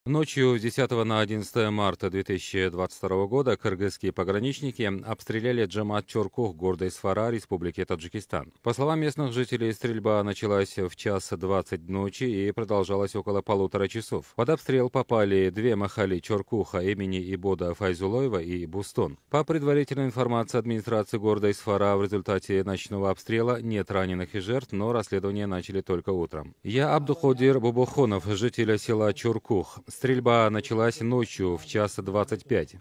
Ночью с 10 на 11 марта 2022 года кыргызские пограничники обстреляли Джамат Чоркух города Исфара, Республики Таджикистан. По словам местных жителей, стрельба началась в час 20 ночи и продолжалась около полутора часов. Под обстрел попали две махали Чоркуха имени Ибода Файзулоева и Бустон. По предварительной информации администрации города Исфара, в результате ночного обстрела нет раненых и жертв, но расследование начали только утром. Я Абдуходир Бубухонов, житель села Чоркух. Стрельба началась ночью в час 25.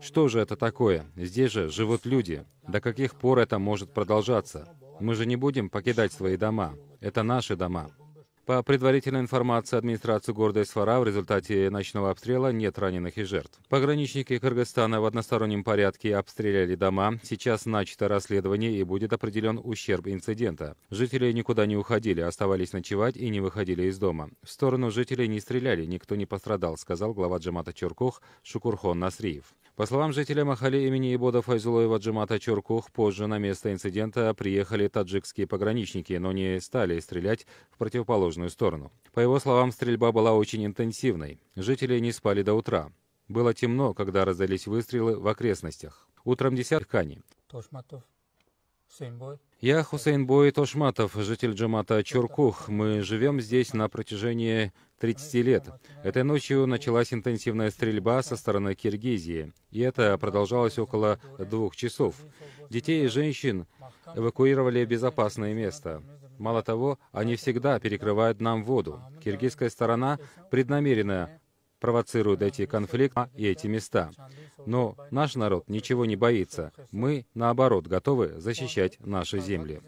Что же это такое? Здесь же живут люди. До каких пор это может продолжаться? Мы же не будем покидать свои дома. Это наши дома. По предварительной информации администрации города Исфара, в результате ночного обстрела нет раненых и жертв. Пограничники Кыргызстана в одностороннем порядке обстреляли дома. Сейчас начато расследование и будет определен ущерб инцидента. Жители никуда не уходили, оставались ночевать и не выходили из дома. В сторону жителей не стреляли, никто не пострадал, сказал глава Джамата Чоркух Шукурхон Насриев. По словам жителя Махали имени Ибода Файзулоева Джамата Чоркух, позже на место инцидента приехали таджикские пограничники, но не стали стрелять в противоположную сторону. По его словам, стрельба была очень интенсивной. Жители не спали до утра. Было темно, когда раздались выстрелы в окрестностях. Утром 10 Кани. Я Хусейнбой Тошматов, житель Джамата Чоркух. Мы живем здесь на протяжении 30 лет. Этой ночью началась интенсивная стрельба со стороны Киргизии, и это продолжалось около 2 часов. Детей и женщин эвакуировали в безопасное место. Мало того, они всегда перекрывают нам воду. Киргизская сторона преднамеренно провоцирует эти конфликты и эти места. Но наш народ ничего не боится. Мы, наоборот, готовы защищать наши земли.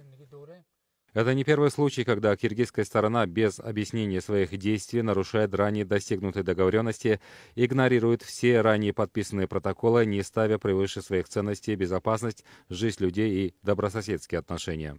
Это не первый случай, когда киргизская сторона без объяснения своих действий нарушает ранее достигнутые договоренности, игнорирует все ранее подписанные протоколы, не ставя превыше своих ценностей безопасность, жизнь людей и добрососедские отношения.